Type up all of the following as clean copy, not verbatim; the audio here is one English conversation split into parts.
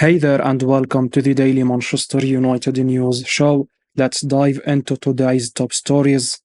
Hey there and welcome to the Daily Manchester United News Show. Let's dive into today's top stories.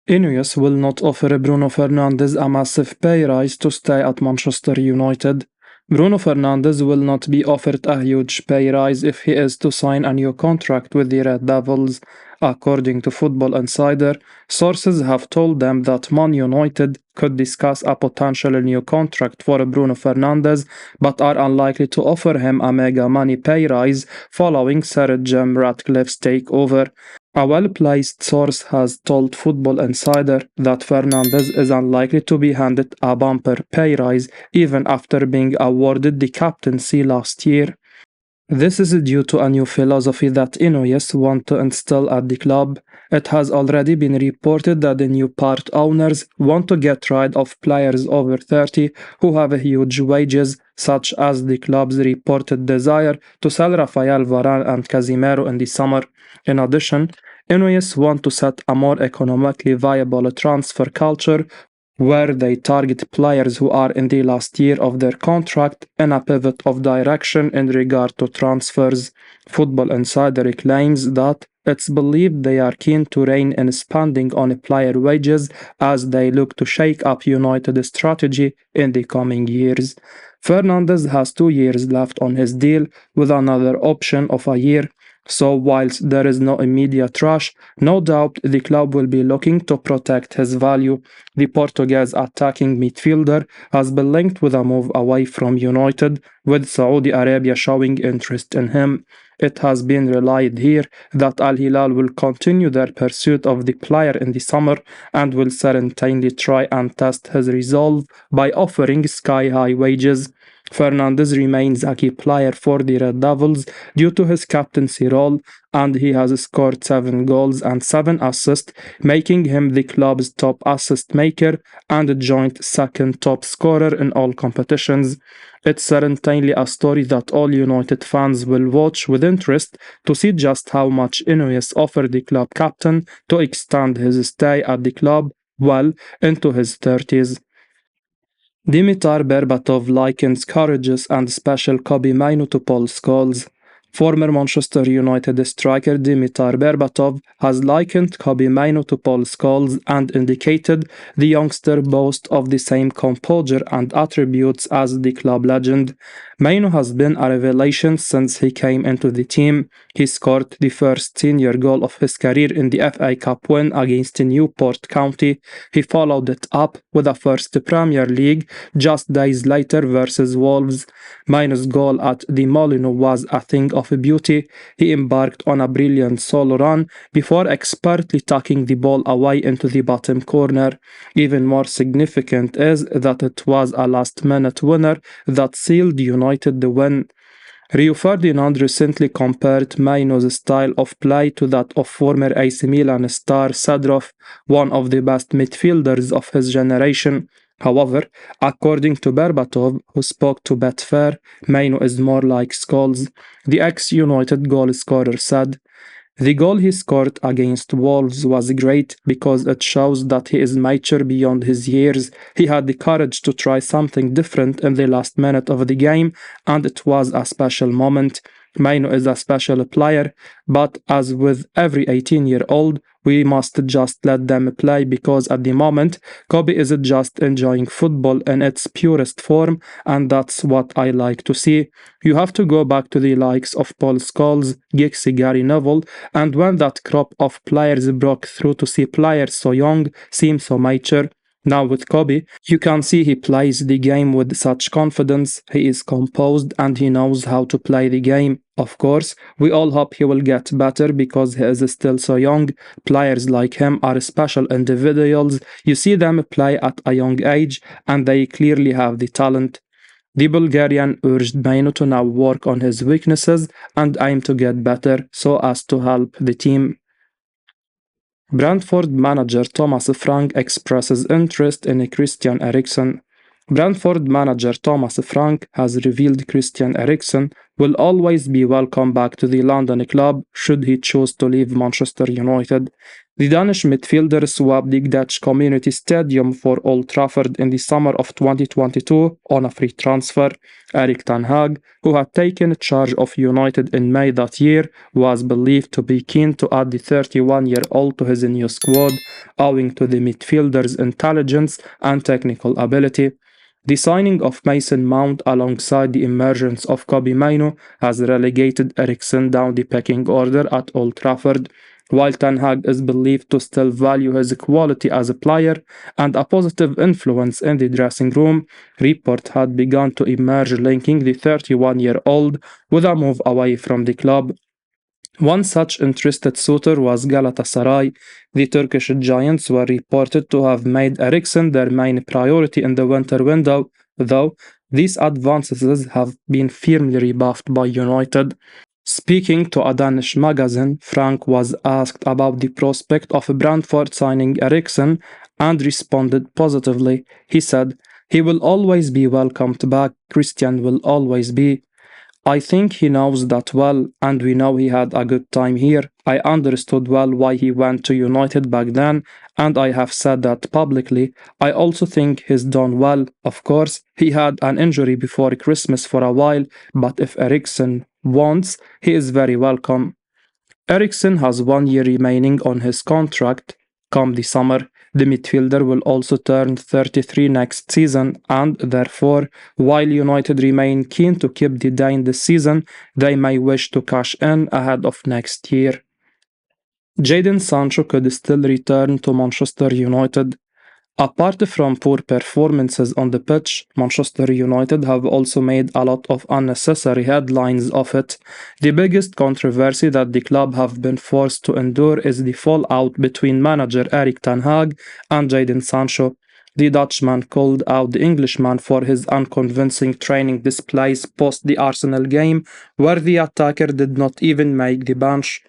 INEOS will not offer Bruno Fernandes a massive pay rise to stay at Manchester United. Bruno Fernandes will not be offered a huge pay rise if he is to sign a new contract with the Red Devils. According to Football Insider, sources have told them that Man United could discuss a potential new contract for Bruno Fernandes, but are unlikely to offer him a mega money pay rise following Sir Jim Ratcliffe's takeover. A well-placed source has told Football Insider that Fernandes is unlikely to be handed a bumper pay rise even after being awarded the captaincy last year. This is due to a new philosophy that INEOS want to instill at the club. It has already been reported that the new part owners want to get rid of players over 30 who have huge wages, such as the club's reported desire to sell Rafael Varane and Casemiro in the summer. In addition, INEOS want to set a more economically viable transfer culture where they target players who are in the last year of their contract in a pivot of direction in regard to transfers. Football Insider claims that it's believed they are keen to rein in spending on player wages as they look to shake up United's strategy in the coming years. Fernandes has 2 years left on his deal with another option of a year. So whilst there is no immediate rush, no doubt the club will be looking to protect his value. The Portuguese attacking midfielder has been linked with a move away from United, with Saudi Arabia showing interest in him. It has been relayed here that Al Hilal will continue their pursuit of the player in the summer and will certainly try and test his resolve by offering sky-high wages. Fernandes remains a key player for the Red Devils due to his captaincy role, and he has scored 7 goals and 7 assists, making him the club's top assist maker and joint second top scorer in all competitions. It's certainly a story that all United fans will watch with interest to see just how much INEOS offered the club captain to extend his stay at the club well into his 30s. Dimitar Berbatov likens courageous and special Kobbie Mainoo to Paul Scholes. Former Manchester United striker Dimitar Berbatov has likened Kobbie Mainoo to Paul Scholes and indicated the youngster boasts of the same composure and attributes as the club legend. Mainoo has been a revelation since he came into the team. He scored the first senior goal of his career in the FA Cup win against Newport County. He followed it up with a first Premier League just days later versus Wolves. Mainoo's goal at the Molineux was a thing of beauty. He embarked on a brilliant solo run before expertly tucking the ball away into the bottom corner. Even more significant is that it was a last-minute winner that sealed United the win. Rio Ferdinand recently compared Mainoo's style of play to that of former AC Milan star Sedorf, one of the best midfielders of his generation. However, according to Berbatov, who spoke to Betfair, Mainoo is more like Scholes. The ex-United goal scorer said, "The goal he scored against Wolves was great because it shows that he is mature beyond his years. He had the courage to try something different in the last minute of the game, and it was a special moment. Mainoo is a special player, but as with every 18-year-old, we must just let them play because at the moment, Kobbie is just enjoying football in its purest form, and that's what I like to see. You have to go back to the likes of Paul Scholes, Giggsy, Gary Neville, and when that crop of players broke through to see players so young seem so mature. Now with Kobbie, you can see he plays the game with such confidence, he is composed and he knows how to play the game. Of course, we all hope he will get better because he is still so young. Players like him are special individuals. You see them play at a young age and they clearly have the talent." The Bulgarian urged Mainoo to now work on his weaknesses and aim to get better so as to help the team. Brentford manager Thomas Frank expresses interest in Christian Eriksen. Brentford manager Thomas Frank has revealed Christian Eriksen will always be welcome back to the London club should he choose to leave Manchester United. The Danish midfielder swapped the Dutch Community Stadium for Old Trafford in the summer of 2022 on a free transfer. Erik ten Hag, who had taken charge of United in May that year, was believed to be keen to add the 31-year-old to his new squad, owing to the midfielder's intelligence and technical ability. The signing of Mason Mount alongside the emergence of Kobbie Mainoo has relegated Ericson down the pecking order at Old Trafford. While Ten Hag is believed to still value his quality as a player and a positive influence in the dressing room, reports had begun to emerge linking the 31-year-old with a move away from the club. One such interested suitor was Galatasaray. The Turkish giants were reported to have made Ericson their main priority in the winter window, though these advances have been firmly rebuffed by United. Speaking to a Danish magazine, Frank was asked about the prospect of Brentford signing Ericson and responded positively. He said, "He will always be welcomed back, Christian will always be. I think he knows that well, and we know he had a good time here. I understood well why he went to United back then, and I have said that publicly. I also think he's done well. Of course, he had an injury before Christmas for a while, but if Eriksen wants, he is very welcome." Eriksen has 1 year remaining on his contract. Come the summer, the midfielder will also turn 33 next season, and therefore, while United remain keen to keep the Dane this season, they may wish to cash in ahead of next year. Jadon Sancho could still return to Manchester United. Apart from poor performances on the pitch, Manchester United have also made a lot of unnecessary headlines of it. The biggest controversy that the club have been forced to endure is the fallout between manager Erik ten Hag and Jadon Sancho. The Dutchman called out the Englishman for his unconvincing training displays post the Arsenal game, where the attacker did not even make the bench.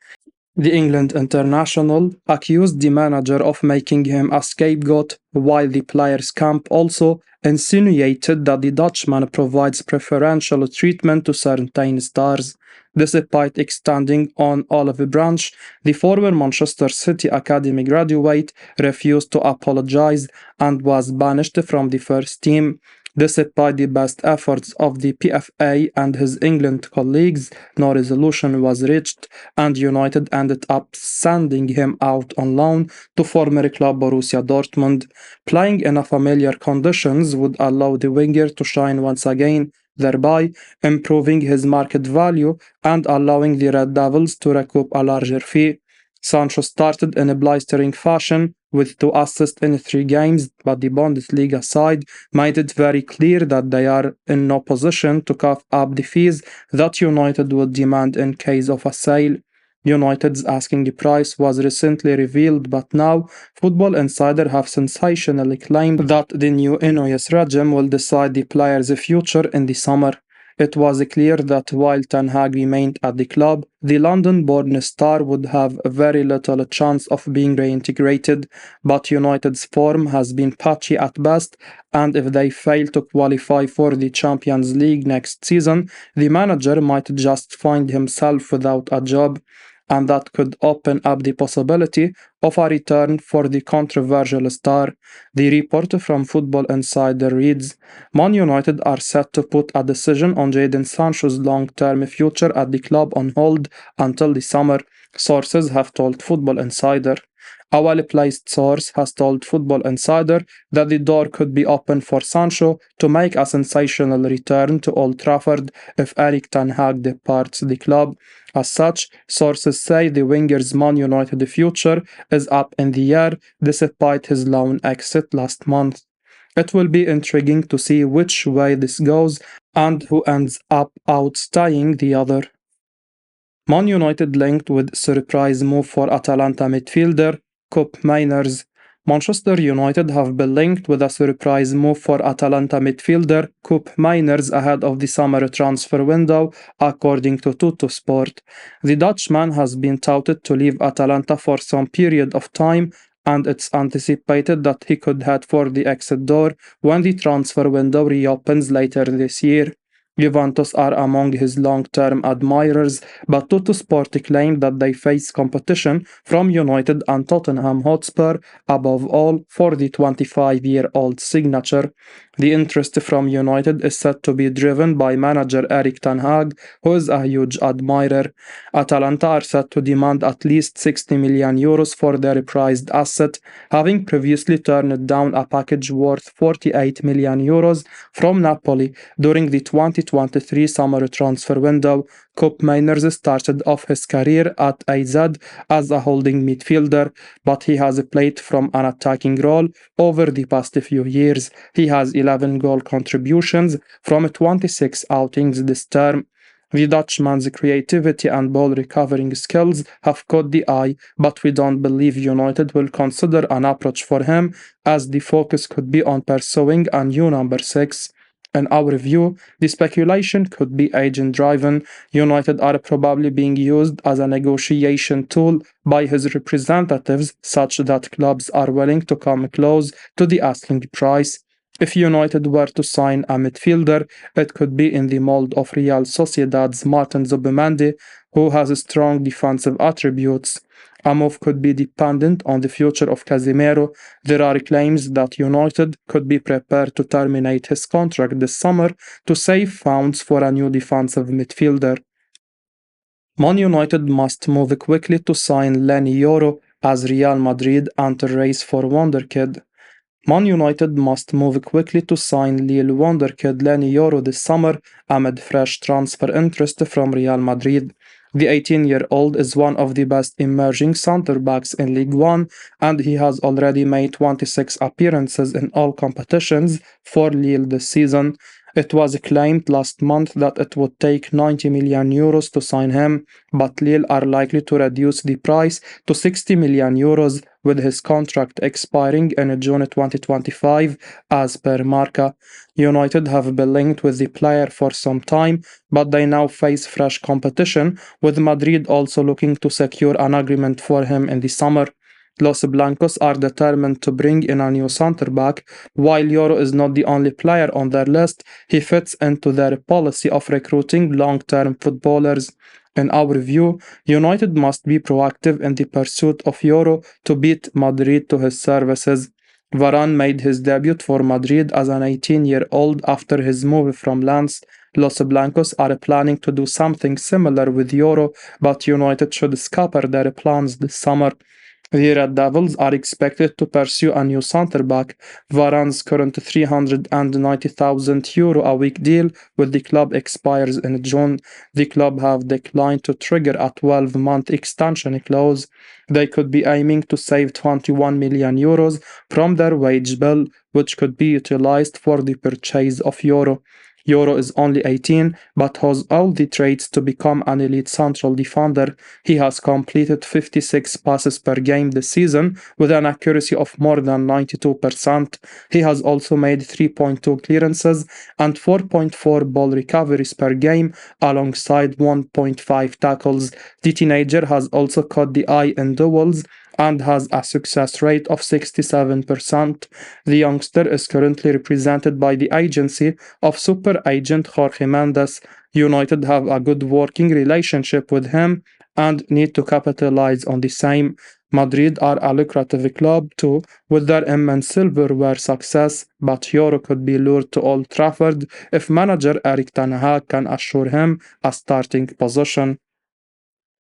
The England international accused the manager of making him a scapegoat, while the players' camp also insinuated that the Dutchman provides preferential treatment to certain stars. Despite extending on Oliver Branch, the former Manchester City Academy graduate refused to apologise and was banished from the first team. Despite the best efforts of the PFA and his England colleagues, no resolution was reached, and United ended up sending him out on loan to former club Borussia Dortmund. Playing in familiar conditions would allow the winger to shine once again, thereby improving his market value and allowing the Red Devils to recoup a larger fee. Sancho started in a blistering fashion with 2 assists in 3 games, but the Bundesliga side made it very clear that they are in no position to cough up the fees that United would demand in case of a sale. United's asking price was recently revealed, but now Football Insider have sensationally claimed that the new INEOS regime will decide the player's future in the summer. It was clear that while Ten Hag remained at the club, the London-born star would have very little chance of being reintegrated, but United's form has been patchy at best, and if they fail to qualify for the Champions League next season, the manager might just find himself without a job, and that could open up the possibility of a return for the controversial star. The report from Football Insider reads, Man United are set to put a decision on Jadon Sancho's long-term future at the club on hold until the summer, sources have told Football Insider. A well-placed source has told Football Insider that the door could be open for Sancho to make a sensational return to Old Trafford if Erik ten Hag departs the club. As such, sources say the winger's Man United future is up in the air despite his loan exit last month. It will be intriguing to see which way this goes and who ends up outstaying the other. Man United linked with surprise move for Atalanta midfielder Kobbie Mainoo. Manchester United have been linked with a surprise move for Atalanta midfielder Kobbie Mainoo ahead of the summer transfer window, according to Tuttosport. The Dutchman has been touted to leave Atalanta for some period of time, and it's anticipated that he could head for the exit door when the transfer window reopens later this year. Juventus are among his long-term admirers, but Tuttosport claimed that they face competition from United and Tottenham Hotspur, above all for the 25-year-old signature. The interest from United is said to be driven by manager Erik ten Hag, who is a huge admirer. Atalanta are set to demand at least 60 million euros for their prized asset, having previously turned down a package worth 48 million euros from Napoli during the 2023 summer transfer window. Kobbie Mainoo started off his career at AZ as a holding midfielder, but he has played from an attacking role over the past few years. He has 11 goal contributions from 26 outings this term. The Dutchman's creativity and ball recovering skills have caught the eye, but we don't believe United will consider an approach for him, as the focus could be on pursuing a new number 6. In our view, the speculation could be agent-driven. United are probably being used as a negotiation tool by his representatives, such that clubs are willing to come close to the asking price. If United were to sign a midfielder, it could be in the mold of Real Sociedad's Martin Zubimendi, who has strong defensive attributes. A move could be dependent on the future of Casemiro. There are claims that United could be prepared to terminate his contract this summer to save funds for a new defensive midfielder. Man United must move quickly to sign Lenny Yoro as Real Madrid enter race for wonderkid. Man United must move quickly to sign Lille wonderkid Lenny Yoro this summer amid fresh transfer interest from Real Madrid. The 18-year-old is one of the best emerging centre-backs in League One, and he has already made 26 appearances in all competitions for Lille this season. It was claimed last month that it would take 90 million euros to sign him, but Lille are likely to reduce the price to 60 million euros, with his contract expiring in June 2025, as per Marca. United have been linked with the player for some time, but they now face fresh competition, with Madrid also looking to secure an agreement for him in the summer. Los Blancos are determined to bring in a new centre-back. While Yoro is not the only player on their list, he fits into their policy of recruiting long-term footballers. In our view, United must be proactive in the pursuit of Yoro to beat Madrid to his services. Varane made his debut for Madrid as an 18-year-old after his move from Lens. Los Blancos are planning to do something similar with Yoro, but United should scupper their plans this summer. The Red Devils are expected to pursue a new centre-back. Varane's current €390,000 a week deal with the club expires in June. The club have declined to trigger a 12-month extension clause. They could be aiming to save €21 million from their wage bill, which could be utilized for the purchase of Yoro. Yoro is only 18, but has all the traits to become an elite central defender. He has completed 56 passes per game this season with an accuracy of more than 92%. He has also made 3.2 clearances and 4.4 ball recoveries per game, alongside 1.5 tackles. The teenager has also caught the eye in duels and has a success rate of 67%. The youngster is currently represented by the agency of super agent Jorge Mendes. United have a good working relationship with him and need to capitalize on the same. Madrid are a lucrative club too, with their immense silverware success, but Yoro could be lured to Old Trafford if manager Erik ten Hag can assure him a starting position.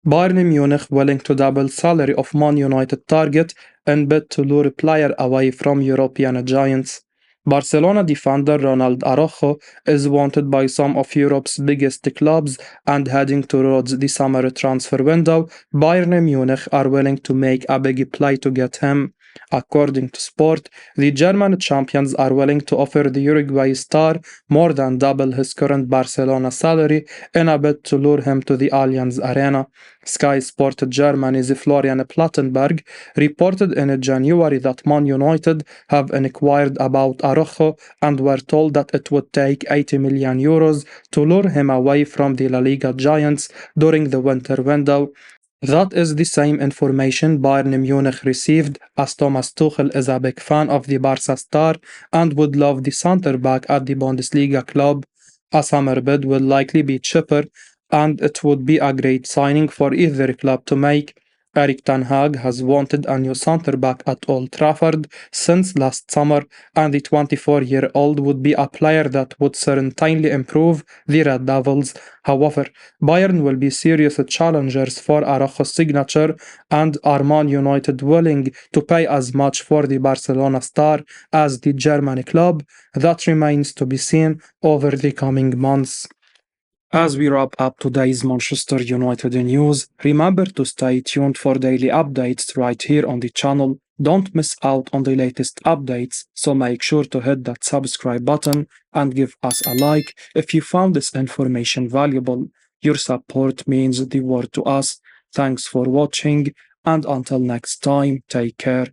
Bayern Munich willing to double salary of Man United target in bid to lure player away from European giants. Barcelona defender Ronald Araujo is wanted by some of Europe's biggest clubs, and heading towards the summer transfer window, Bayern Munich are willing to make a big play to get him. According to Sport, the German champions are willing to offer the Uruguay star more than double his current Barcelona salary in a bid to lure him to the Allianz Arena. Sky Sport Germany's Florian Plattenberg reported in January that Man United have inquired about Araujo and were told that it would take 80 million euros to lure him away from the La Liga giants during the winter window. That is the same information Bayern Munich received, as Thomas Tuchel is a big fan of the Barca star and would love the centre-back at the Bundesliga club. A summer bid will likely be cheaper, and it would be a great signing for either club to make. Erik ten Hag has wanted a new centre-back at Old Trafford since last summer, and the 24-year-old would be a player that would certainly improve the Red Devils. However, Bayern will be serious challengers for Araujo's signature, and are Man United willing to pay as much for the Barcelona star as the German club? That remains to be seen over the coming months. As we wrap up today's Manchester United news, remember to stay tuned for daily updates right here on the channel. Don't miss out on the latest updates, so make sure to hit that subscribe button and give us a like if you found this information valuable. Your support means the world to us. Thanks for watching, and until next time, take care.